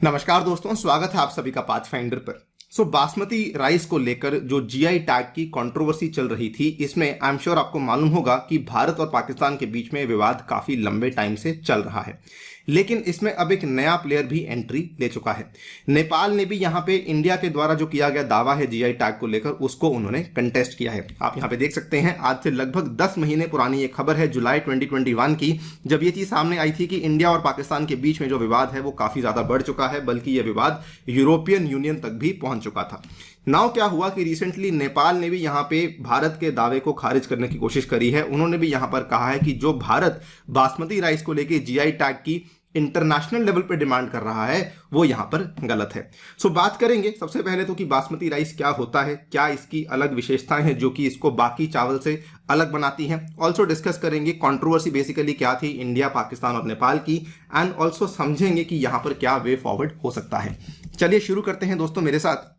नमस्कार दोस्तों, स्वागत है आप सभी का पाथफाइंडर पर। बासमती राइस को लेकर जो जीआई टैग की कंट्रोवर्सी चल रही थी, इसमें आई एम श्योर आपको मालूम होगा कि भारत और पाकिस्तान के बीच में विवाद काफी लंबे टाइम से चल रहा है। लेकिन इसमें अब एक नया प्लेयर भी एंट्री ले चुका है। नेपाल ने भी यहां पे इंडिया के द्वारा जो किया गया दावा है जीआई टैग को लेकर, उसको उन्होंने कंटेस्ट किया है। आप यहां पे देख सकते हैं, आज से लगभग 10 महीने पुरानी ये खबर है, जुलाई 2021 की, जब ये चीज सामने आई थी कि इंडिया और पाकिस्तान के बीच में जो विवाद है वो काफी ज्यादा बढ़ चुका है, बल्कि यह विवाद यूरोपियन यूनियन तक भी पहुंच चुका था। नाउ क्या हुआ कि रिसेंटली नेपाल ने भी यहां पे भारत के दावे को खारिज करने की कोशिश करी है। उन्होंने भी यहां पर कहा है कि जो भारत बासमती राइस को लेकर जीआई टैग की इंटरनेशनल लेवल पे डिमांड कर रहा है वो यहां पर गलत है। बात करेंगे सबसे पहले तो कि बासमती राइस क्या होता है, क्या इसकी अलग विशेषताएं हैं जो कि इसको बाकी चावल से अलग बनाती हैं। ऑल्सो डिस्कस करेंगे कंट्रोवर्सी बेसिकली क्या थी इंडिया, पाकिस्तान और नेपाल की, एंड ऑल्सो समझेंगे कि यहां पर क्या वे फॉरवर्ड हो सकता है। चलिए शुरू करते हैं दोस्तों मेरे साथ।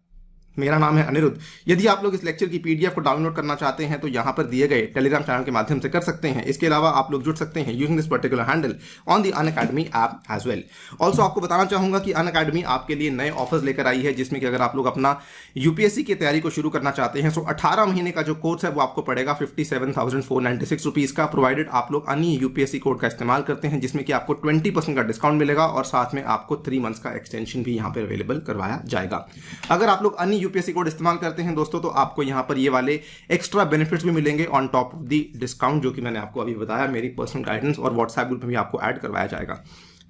मेरा नाम है अनिरुद्ध। यदि आप लोग इस लेक्चर की पीडीएफ को डाउनलोड करना चाहते हैं तो यहां पर दिए गए टेलीग्राम चैनल के माध्यम से कर सकते हैं। इसके अलावा आप लोग जुड़ सकते हैं using this particular handle on the Unacademy app as well. Also आपको बताना चाहूंगा कि अनअकैडमी आपके लिए नए ऑफर्स लेकर आई है, जिसमें कि अगर आप लोग अपना यूपीएससी की तैयारी को शुरू करना चाहते हैं 18 महीने का जो कोर्स है वो आपको पड़ेगा 57,496 रुपीज का, प्रोवाइडेड आप लोग अन्य यूपीएससी कोड का इस्तेमाल करते हैं, जिसमें कि आपको 20% का डिस्काउंट मिलेगा और साथ में आपको 3 मंथ्स का एक्सटेंशन भी यहां पर अवेलेबल करवाया जाएगा। अगर आप लोग अन्य यूपीएससी कोड इस्तेमाल करते हैं दोस्तों तो आपको यहां पर ये वाले एक्स्ट्रा बेनिफिट्स भी मिलेंगे on top of the discount, जो कि मैंने आपको अभी बताया। मेरी पर्सनल गाइडेंस और व्हाट्सएप ग्रुप में भी आपको ऐड करवाया जाएगा।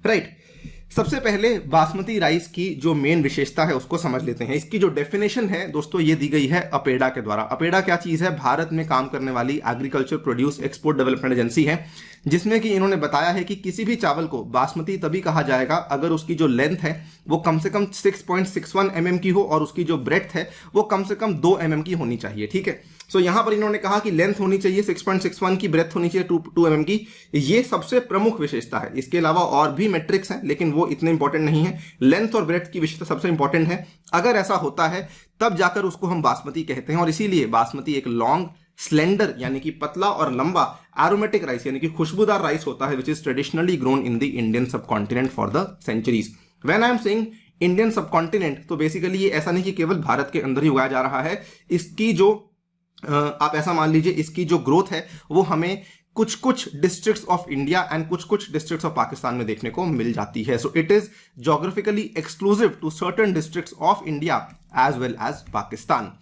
राइट, सबसे पहले बासमती राइस की जो मेन विशेषता है उसको समझ लेते हैं। इसकी जो डेफिनेशन है दोस्तों ये दी गई है अपेडा के द्वारा। अपेडा क्या चीज है? भारत में काम करने वाली agriculture produce export development agency है, जिसमें कि इन्होंने बताया है कि किसी भी चावल को बासमती तभी कहा जाएगा अगर उसकी जो लेंथ है वो कम से कम 6.61 mm की हो और उसकी जो ब्रेड्थ है वो कम से कम 2 mm की होनी चाहिए। ठीक है, यहां पर इन्होंने कहा कि लेंथ होनी चाहिए 6.61 की, ब्रेथ होनी चाहिए 2 mm की। ये सबसे प्रमुख विशेषता है। इसके अलावा और भी मैट्रिक्स हैं लेकिन वो इतने इंपॉर्टेंट नहीं है। लेंथ और ब्रेथ की विशेषता सबसे इंपॉर्टेंट है। अगर ऐसा होता है तब जाकर उसको हम बासमती कहते हैं, और इसीलिए बासमती एक लॉन्ग स्लेंडर यानी कि पतला और लंबा एरोमेटिक राइस यानी कि खुशबूदार राइस होता है, which is traditionally grown in the Indian subcontinent for the centuries. When I am saying Indian subcontinent तो बेसिकली ये ऐसा नहीं कि केवल भारत के अंदर ही उगाया जा रहा है। इसकी जो आप ऐसा मान लीजिए इसकी जो ग्रोथ है वो हमें कुछ कुछ डिस्ट्रिक्ट्स ऑफ इंडिया एंड कुछ कुछ डिस्ट्रिक्ट्स ऑफ पाकिस्तान में देखने को मिल जाती है। So it is geographically exclusive to certain districts of India as well as Pakistan.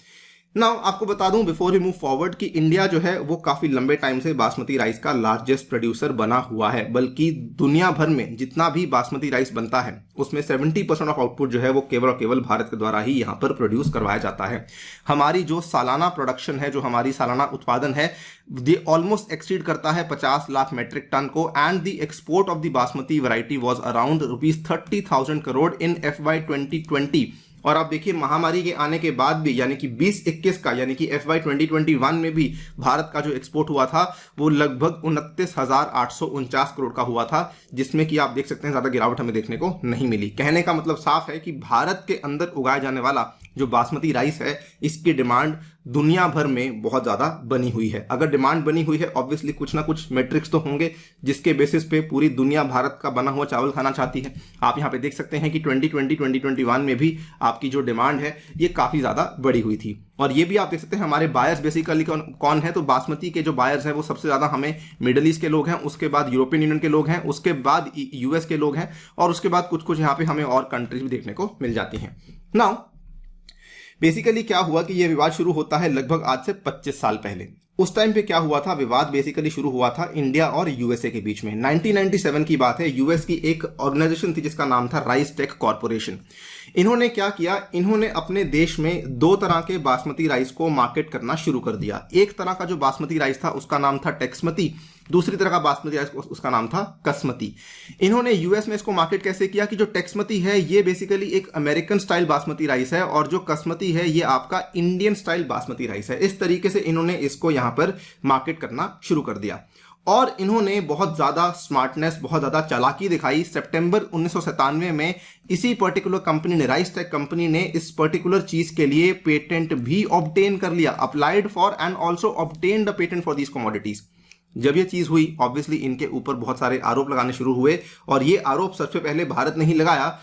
Now आपको बता दूं बिफोर वी मूव फॉरवर्ड कि इंडिया जो है वो काफी लंबे टाइम से बासमती राइस का लार्जेस्ट प्रोड्यूसर बना हुआ है, बल्कि दुनिया भर में जितना भी बासमती राइस बनता है उसमें 70% ऑफ आउटपुट जो है वो केवल और केवल भारत के द्वारा ही यहां पर प्रोड्यूस करवाया जाता है। हमारी जो सालाना प्रोडक्शन है, जो हमारी सालाना उत्पादन है, ये ऑलमोस्ट एक्सीड करता है 50 लाख मेट्रिक टन को, and the export of the basmati variety was around ₹30,000 crore in FY 2020। और आप देखिए महामारी के आने के बाद भी यानी कि 2021 का यानी कि FY 2021 में भी भारत का जो एक्सपोर्ट हुआ था वो लगभग 29,849 करोड़ का हुआ था, जिसमें कि आप देख सकते हैं ज्यादा गिरावट हमें देखने को नहीं मिली। कहने का मतलब साफ है कि भारत के अंदर उगाया जाने वाला जो बासमती राइस है इसकी डिमांड दुनिया भर में बहुत ज्यादा बनी हुई है। अगर डिमांड बनी हुई है ऑब्वियसली कुछ ना कुछ मैट्रिक्स तो होंगे जिसके बेसिस पे पूरी दुनिया भारत का बना हुआ चावल खाना चाहती है। आप यहाँ पे देख सकते हैं कि 2020-2021 में भी आपकी जो डिमांड है ये काफी ज्यादा बढ़ी हुई थी। और ये भी आप देख सकते हैं हमारे बायर्स बेसिकली कौन है, तो बासमती के जो बायर्स हैं वो सबसे ज्यादा हमें मिडिल ईस्ट के लोग हैं, उसके बाद यूरोपियन यूनियन के लोग हैं, उसके बाद यूएस के लोग हैं, और उसके बाद कुछ कुछ यहाँ पे हमें और कंट्रीज भी देखने को मिल जाती हैं। नाउ बेसिकली क्या हुआ कि यह विवाद शुरू होता है लगभग आज से 25 साल पहले। उस टाइम पे क्या हुआ था, विवाद बेसिकली शुरू हुआ था इंडिया और यूएसए के बीच में। 1997 की बात है। यूएस की एक ऑर्गेनाइजेशन थी जिसका नाम था राइस टेक कॉर्पोरेशन। इन्होंने क्या किया, इन्होंने अपने देश में 2 तरह के बासमती राइस को मार्केट करना शुरू कर दिया। एक तरह का जो बासमती राइस था उसका नाम था टेक्समती, दूसरी तरह का बासमती राइस उसका नाम था कसमती। इन्होंने यूएस में इसको मार्केट कैसे किया कि जो टेक्समती है ये बेसिकली एक अमेरिकन स्टाइल बासमती राइस है और जो कसमती है ये आपका इंडियन स्टाइल बासमती राइस है। इस तरीके से इन्होंने इसको यहां पर मार्केट करना शुरू कर दिया और इन्होंने बहुत ज्यादा स्मार्टनेस, बहुत ज्यादा चालाकी दिखाई। सितंबर 1997 में इसी पर्टिकुलर कंपनी ने, राइस टेक कंपनी ने, इस पर्टिकुलर चीज के लिए पेटेंट भी ऑब्टेन कर लिया, applied for and also obtained the patent for these commodities. जब ये चीज हुई ऑब्वियसली इनके ऊपर बहुत सारे आरोप लगाने शुरू हुए और ये आरोप सबसे पहले भारत ने ही लगाया।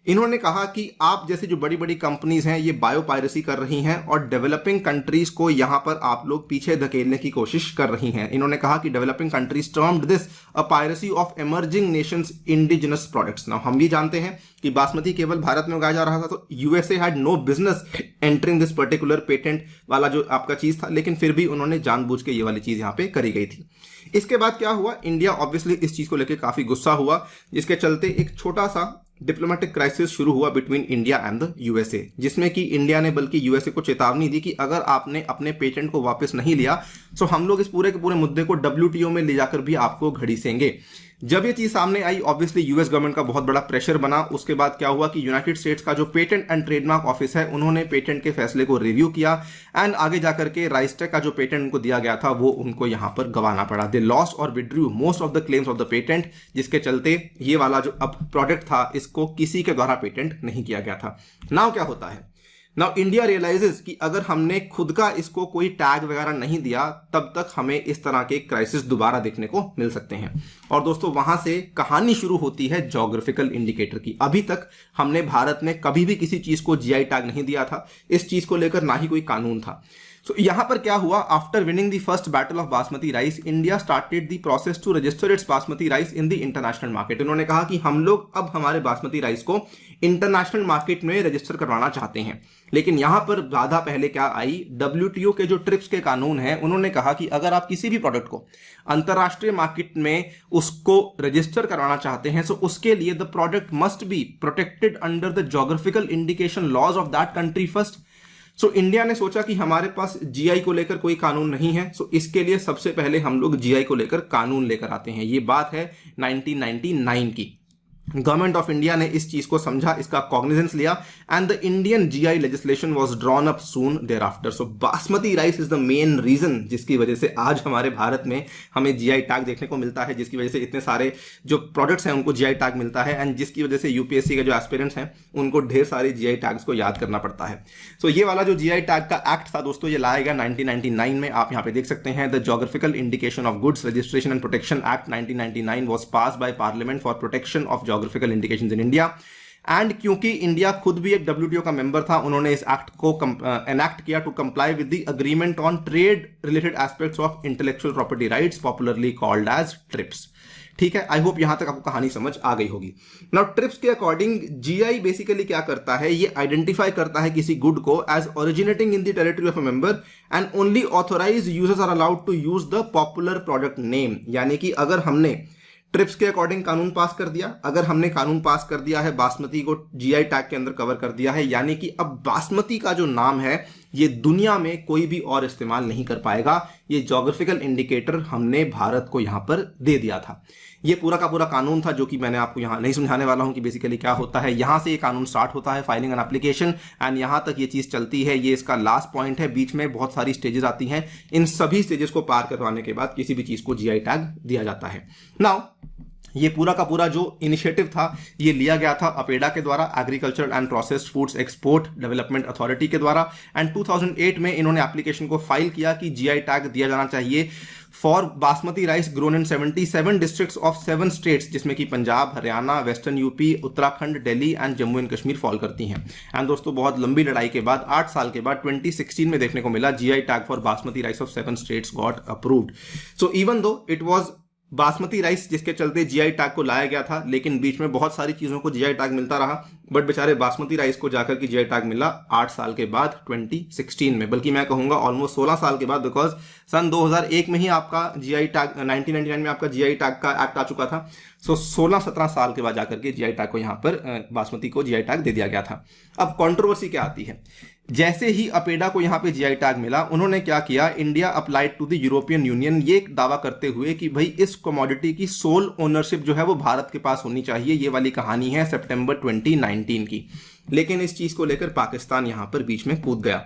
इन्होंने कहा कि आप जैसे जो बड़ी बड़ी कंपनीज हैं ये बायो पायरेसी कर रही हैं और डेवलपिंग कंट्रीज को यहां पर आप लोग पीछे धकेलने की कोशिश कर रही हैं। इन्होंने कहा कि developing countries termed this a piracy of emerging Nations indigenous products. Now हम भी जानते हैं कि बासमती केवल भारत में उगाया जा रहा था, तो USA had no business entering this particular patent वाला जो आपका चीज था, लेकिन फिर भी उन्होंने जानबूझ के ये वाली चीज यहां पे करी गई थी। इसके बाद क्या हुआ, इंडिया ऑब्वियसली इस चीज को लेकर काफी गुस्सा हुआ, जिसके चलते एक छोटा सा डिप्लोमेटिक क्राइसिस शुरू हुआ between India and the USA, जिसमें कि इंडिया ने बल्कि यूएसए को चेतावनी दी कि अगर आपने अपने पेटेंट को वापस नहीं लिया तो हम लोग इस पूरे के पूरे मुद्दे को डब्ल्यूटीओ में ले जाकर भी आपको घड़ीसेंगे। जब ये चीज सामने आई ऑब्वियसली यूएस गवर्नमेंट का बहुत बड़ा प्रेशर बना। उसके बाद क्या हुआ कि यूनाइटेड स्टेट्स का जो पेटेंट एंड ट्रेडमार्क ऑफिस है उन्होंने पेटेंट के फैसले को रिव्यू किया एंड आगे जाकर के राइस्टेक का जो पेटेंट उनको दिया गया था वो उनको यहां पर गंवाना पड़ा। दे लॉस्ट और withdrew most of the claims of the patent, जिसके चलते ये वाला जो अब प्रोडक्ट था इसको किसी के द्वारा पेटेंट नहीं किया गया था। नाउ क्या होता है, नाउ इंडिया रियलाइजेस कि अगर हमने खुद का इसको कोई टैग वगैरह नहीं दिया तब तक हमें इस तरह के क्राइसिस दोबारा देखने को मिल सकते हैं। और दोस्तों वहां से कहानी शुरू होती है ज्योग्राफिकल इंडिकेटर की। अभी तक हमने भारत में कभी भी किसी चीज को जीआई टैग नहीं दिया था, इस चीज को लेकर ना ही कोई कानून था। सो यहां पर क्या हुआ, after winning the first battle of basmati rice India started the process to register its basmati rice in the international market. उन्होंने कहा कि हम लोग अब हमारे बासमती राइस को इंटरनेशनल मार्केट में रजिस्टर करवाना चाहते हैं। लेकिन यहां पर बाधा पहले क्या आई, डब्ल्यूटीओ के जो ट्रिप्स के कानून हैं उन्होंने कहा कि अगर आप किसी भी प्रोडक्ट को अंतरराष्ट्रीय मार्केट में उसको रजिस्टर करवाना चाहते हैं तो उसके लिए the product must be protected under the geographical indication laws of that country first. So India ने सोचा कि हमारे पास जीआई को लेकर कोई कानून नहीं है, सो इसके लिए सबसे पहले हम लोग जीआई को लेकर कानून लेकर आते हैं। ये बात है 1999 की। गवर्नमेंट ऑफ इंडिया ने इस चीज को समझा, इसका कॉग्निजेंस लिया and the Indian GI legislation was drawn up soon thereafter. So basmati rice is the main reason जिसकी वजह से आज हमारे भारत में हमें जीआई टैग देखने को मिलता है, जिसकी वजह से इतने सारे जो प्रोडक्ट्स हैं उनको जीआई टैग मिलता है एंड जिसकी वजह से यूपीएससी के जो एस्पिरेंट्स हैं उनको ढेर सारे जीआई टैग्स को याद करना पड़ता है। सो ये वाला जो जीआई टैग का एक्ट था दोस्तों, ये लाया गया 1999 में। आप यहाँ पे देख सकते हैं, the geographical indication of goods registration and protection act 1999 was passed by parliament for protection of geographical indications in India. And क्योंकि इंडिया खुद भी एक डब्ल्यूटीओ का मेंबर था, उन्होंने इस एक्ट को एनैक्ट किया to comply with the agreement on trade related aspects of intellectual property rights, popularly called as TRIPS. ठीक है, आई होप यहां तक आपको कहानी समझ आ गई होगी। नाउ ट्रिप्स के अकॉर्डिंग जीआई बेसिकली क्या करता है, ये आइडेंटिफाई करता है किसी गुड को as originating in the territory of a member and only authorised users are allowed to use the popular product name. यानी कि अगर हमने ट्रिप्स के अकॉर्डिंग कानून पास कर दिया, अगर हमने कानून पास कर दिया है, बासमती को जीआई टैग के अंदर कवर कर दिया है, यानी कि अब बासमती का जो नाम है ये दुनिया में कोई भी और इस्तेमाल नहीं कर पाएगा। ये ज्योग्राफिकल इंडिकेटर हमने भारत को यहां पर दे दिया था। ये पूरा का पूरा कानून था जो कि मैंने आपको यहां नहीं समझाने वाला हूं कि बेसिकली क्या होता है। यहां से ये कानून स्टार्ट होता है, फाइलिंग एन एप्लीकेशन, एंड यहां तक ये चीज चलती है। ये इसका लास्ट पॉइंट है, बीच में बहुत सारी स्टेजेस आती हैं। इन सभी स्टेजेस को पार करवाने के बाद किसी भी चीज को जीआई टैग दिया जाता है। नाउ ये पूरा का पूरा जो इनिशिएटिव था ये लिया गया था अपेडा के द्वारा, agriculture and processed foods export development authority के द्वारा। एंड 2008 में इन्होंने एप्लीकेशन को फाइल किया कि जीआई टैग दिया जाना चाहिए for basmati rice grown in 77 districts of 7 states, जिसमें कि Punjab, Haryana, western UP, Uttarakhand, Delhi and Jammu and Kashmir fall करती हैं। एंड दोस्तों बहुत लंबी लड़ाई के बाद 8 साल के बाद 2016 में देखने को मिला GI tag for basmati rice of 7 states got approved. So even though it was basmati rice जिसके चलते जीआई टैग को लाया गया था, लेकिन बीच में बहुत सारी चीजों को जीआई टैग मिलता रहा, बट बेचारे बासमती राइस को जाकर के जीआई टैग मिला 8 साल के बाद 2016 में, बल्कि मैं कहूंगा ऑलमोस्ट 16 साल के बाद, बिकॉज सन 2001 में ही आपका जीआई टैग 1999 में आपका जीआई टैग का एक्ट आ चुका था। सो 16-17 साल के बाद जाकर के जीआई टैग को यहां पर बासमती को जीआई टैग दे दिया गया था। अब कंट्रोवर्सी क्या आती है, जैसे ही अपेडा को यहां पे जीआई टैग मिला, उन्होंने क्या किया, India applied to the European Union, ये दावा करते हुए कि भाई इस कमोडिटी की सोल ओनरशिप जो है वो भारत के पास होनी चाहिए। ये वाली कहानी है सितंबर 2019 की। लेकिन इस चीज को लेकर पाकिस्तान यहां पर बीच में कूद गया।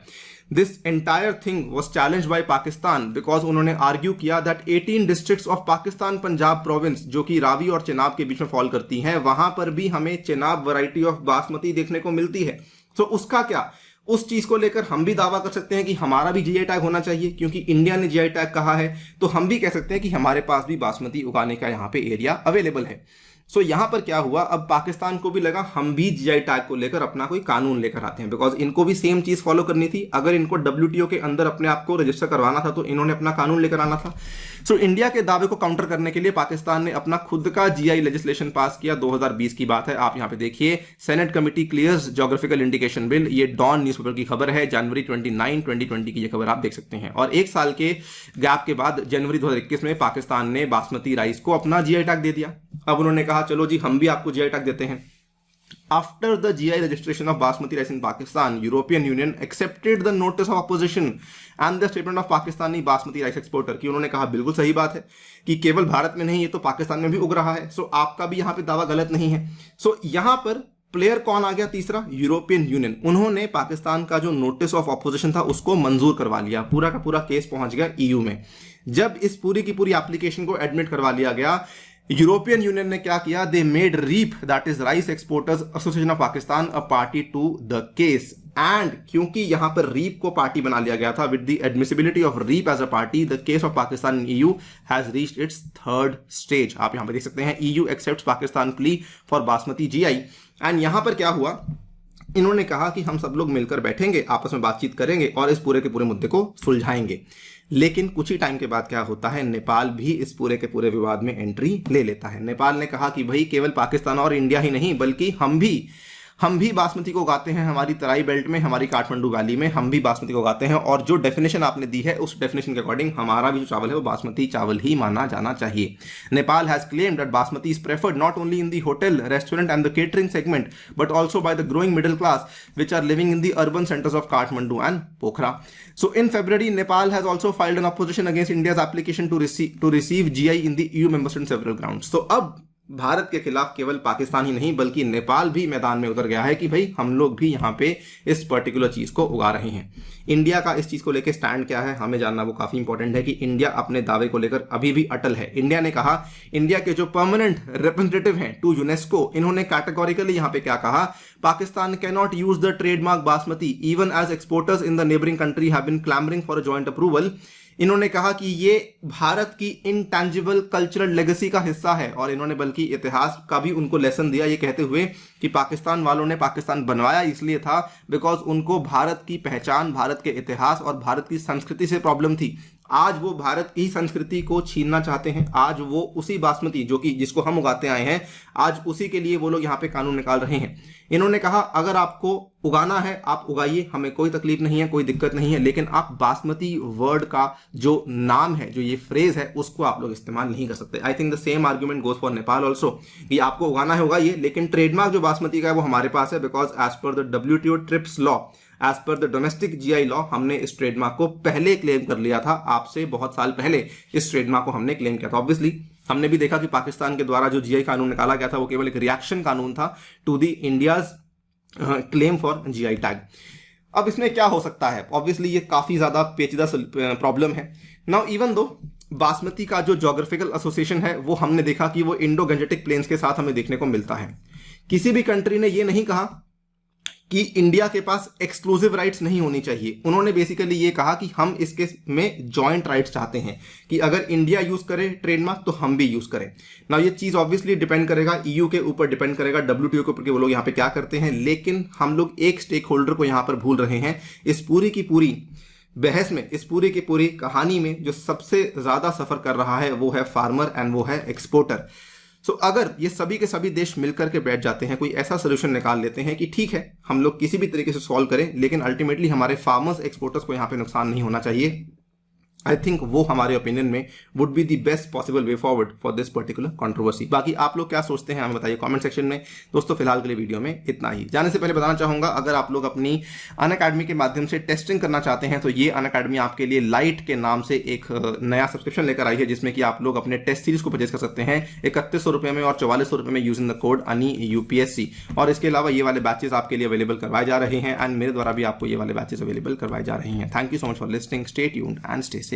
This entire thing was challenged by Pakistan because उन्होंने आर्ग्यू किया that 18 districts of Pakistan Punjab province, जो कि रावी और चेनाब के बीच में फॉल करती हैं, वहां पर भी हमें चेनाब वैरायटी ऑफ बासमती देखने को मिलती है। तो उसका क्या, उस चीज को लेकर हम भी दावा कर सकते हैं कि हमारा भी जीआई टैग होना चाहिए, क्योंकि इंडिया ने जीआई टैग कहा है, तो हम भी कह सकते हैं कि हमारे पास भी बासमती उगाने का यहाँ पे एरिया अवेलेबल है। सो यहां पर क्या हुआ, अब पाकिस्तान को भी लगा हम भी जीआई टैग को लेकर अपना कोई कानून लेकर आते हैं, बिकॉज इनको भी सेम चीज फॉलो करनी थी। अगर इनको डब्ल्यूटीओ के अंदर अपने आप को रजिस्टर करवाना था तो इन्होंने अपना कानून लेकर आना था। सो इंडिया के दावे को काउंटर करने के लिए पाकिस्तान ने अपना खुद का जीआई लेजिस्लेशन पास किया। 2020 की बात है, आप यहां पे देखिए, senate committee clears geographical indication bill. ये डॉन न्यूज़पेपर की खबर है, जनवरी 29, 2020 की ये खबर आप देख सकते हैं। और एक साल के गैप के बाद जनवरी 2021 में पाकिस्तान ने बासमती राइस को अपना जीआई टैग दे दिया। अब उन्होंने कहा चलो जी हम भी आपको जीआई टैग देते हैं। After the GI registration of basmati rice in Pakistan, European Union accepted the notice of opposition and the statement of Pakistani basmati rice exporter कि उन्होंने कहा बिल्कुल सही बात है कि केवल भारत में नहीं, ये तो पाकिस्तान में भी उग रहा है। सो आपका भी यहाँ पे दावा गलत नहीं है। सो यहाँ पर प्लेयर कौन आ गया? तीसरा, यूरोपियन यूनियन। उन्होंने पाकिस्तान का जो नोटिस ऑफ ऑपोजिशन था उसको मंजूर करवा लिया। पूरा का पूरा केस पहुंच गया ईयू में। जब इस पूरी की पूरी एप्लीकेशन को एडमिट करवा लिया गया, यूरोपियन यूनियन ने क्या किया? They made REAP, that is rice exporters association of Pakistan, a party to the case. And क्योंकि यहां पर रीप को पार्टी बना लिया गया था, with the admissibility of rep as a party, the case of Pakistan in EU has reached its third stage. आप यहां पर देख सकते हैं, EU accepts Pakistan plea for basmati GI. And यहां पर क्या हुआ, इन्होंने कहा कि हम सब लोग मिलकर बैठेंगे, आपस में बातचीत करेंगे और इस पूरे के पूरे मुद्दे को सुलझाएंगे। लेकिन कुछ ही टाइम के बाद क्या होता है, नेपाल भी इस पूरे के पूरे विवाद में एंट्री ले लेता है। नेपाल ने कहा कि भाई केवल पाकिस्तान और इंडिया ही नहीं, बल्कि हम भी बासमती को उगाते हैं, हमारी तराई बेल्ट में, हमारी काठमांडू वैली में हम भी बासमती को उगाते हैं। और जो डेफिनेशन आपने दी है उस डेफिनेशन के अकॉर्डिंग हमारा भी जो चावल है वो बासमती चावल ही माना जाना चाहिए। Nepal has claimed that basmati is preferred not only in the hotel, restaurant and the catering segment, but also by the growing middle class which are living in the urban centres of Kathmandu and Pokhara. So in February, Nepal has also filed an opposition against India's application to receive GI in the EU membership on several grounds. So अब भारत के खिलाफ केवल पाकिस्तान ही नहीं बल्कि नेपाल भी मैदान में उतर गया है कि भाई हम लोग भी यहाँ पे इस पर्टिकुलर चीज को उगा रहे हैं। इंडिया का इस चीज को लेकर स्टैंड क्या है हमें जानना वो काफी इंपॉर्टेंट है कि इंडिया अपने दावे को लेकर अभी भी अटल है। इंडिया ने कहा, इंडिया के जो परमानेंट रिप्रेजेंटेटिव हैं टू यूनेस्को, इन्होंने कैटेगोरिकली यहाँ पे क्या कहा, Pakistan can not use the trademark basmati even as exporters in the neighbouring country have been clamouring for a joint approval. इन्होंने कहा कि ये भारत की इनटैंजिबल कल्चरल लेगेसी का हिस्सा है और इन्होंने बल्कि इतिहास का भी उनको लेसन दिया, ये कहते हुए कि पाकिस्तान वालों ने पाकिस्तान बनवाया इसलिए था बिकॉज उनको भारत की पहचान, भारत के इतिहास और भारत की संस्कृति से प्रॉब्लम थी। आज वो भारत की संस्कृति को छीनना चाहते हैं। आज वो उसी बासमती जो कि जिसको हम उगाते आए हैं, आज उसी के लिए वो लोग यहाँ पे कानून निकाल रहे हैं। इन्होंने कहा अगर आपको उगाना है आप उगाइए, हमें कोई तकलीफ नहीं है, कोई दिक्कत नहीं है, लेकिन आप बासमती वर्ड का जो नाम है, जो ये फ्रेज है, उसको आप लोग इस्तेमाल नहीं कर सकते। I think the same argument goes for Nepal also कि आपको उगाना है उगाइए, लेकिन ट्रेडमार्क जो बासमती का है वो हमारे पास है because as per the WTO TRIPS law, as per the domestic GI law, हमने इस ट्रेडमार्क को पहले क्लेम कर लिया था, आपसे बहुत साल पहले इस ट्रेडमार्क को हमने क्लेम किया था। ऑब्वियसली हमने भी देखा कि पाकिस्तान के द्वारा जो जीआई कानून निकाला गया था वो केवल एक रिएक्शन कानून था to the India's claim for GI tag. अब इसमें क्या हो सकता है? ऑब्वियसली ये काफी ज्यादा पेचीदा प्रॉब्लम है। नाउ इवन दो बासमती का जो ज्योग्राफिकल एसोसिएशन है वो हमने देखा कि वो इंडो गंजेटिक प्लेन्स के साथ हमें देखने को मिलता है। किसी भी कंट्री ने ये नहीं कहा कि इंडिया के पास एक्सक्लूसिव राइट्स नहीं होनी चाहिए। उन्होंने बेसिकली ये कहा कि हम इसके में जॉइंट राइट्स चाहते हैं कि अगर इंडिया यूज करे ट्रेडमार्क तो हम भी यूज करें। ना ये चीज ऑब्वियसली डिपेंड करेगा ईयू के ऊपर, डिपेंड करेगा WTO के ऊपर कि वो लोग यहाँ पे क्या करते हैं। लेकिन हम लोग एक स्टेक होल्डर को यहाँ पर भूल रहे हैं। इस पूरी की पूरी बहस में, इस पूरी की पूरी कहानी में जो सबसे ज्यादा सफर कर रहा है वो है फार्मर एंड वो है एक्सपोर्टर। सो अगर ये सभी के सभी देश मिलकर के बैठ जाते हैं, कोई ऐसा सोल्यूशन निकाल लेते हैं कि ठीक है हम लोग किसी भी तरीके से सॉल्व करें, लेकिन अल्टीमेटली हमारे फार्मर्स, एक्सपोर्टर्स को यहाँ पे नुकसान नहीं होना चाहिए, आई थिंक वो हमारे ओपिनियन में would be the best possible way forward for this particular controversy. बाकी आप लोग क्या सोचते हैं हमें बताइए कमेंट सेक्शन में। दोस्तों फिलहाल के लिए वीडियो में इतना ही। जाने से पहले बताना चाहूंगा, अगर आप लोग अपनी अनअकैडमी के माध्यम से टेस्टिंग करना चाहते हैं तो ये अनअकैडमी आपके लिए लाइट के नाम से एक नया सब्सक्रिप्शन लेकर आई है, जिसमें कि आप लोग अपने टेस्ट सीरीज को परचेज कर सकते हैं 3100 रुपये में और 4400 रुपये में यूजिंग द कोड ANI-UPSC। और इसके अलावा ये वाले बैचेस आपके लिए अवेलेबल करवाए जा रहे हैं एंड मेरे द्वारा भी आपको ये वाले बैचेस अवेलेबल करवाए जा रहे हैं। Thank you so much for listening, stay tuned and stay safe.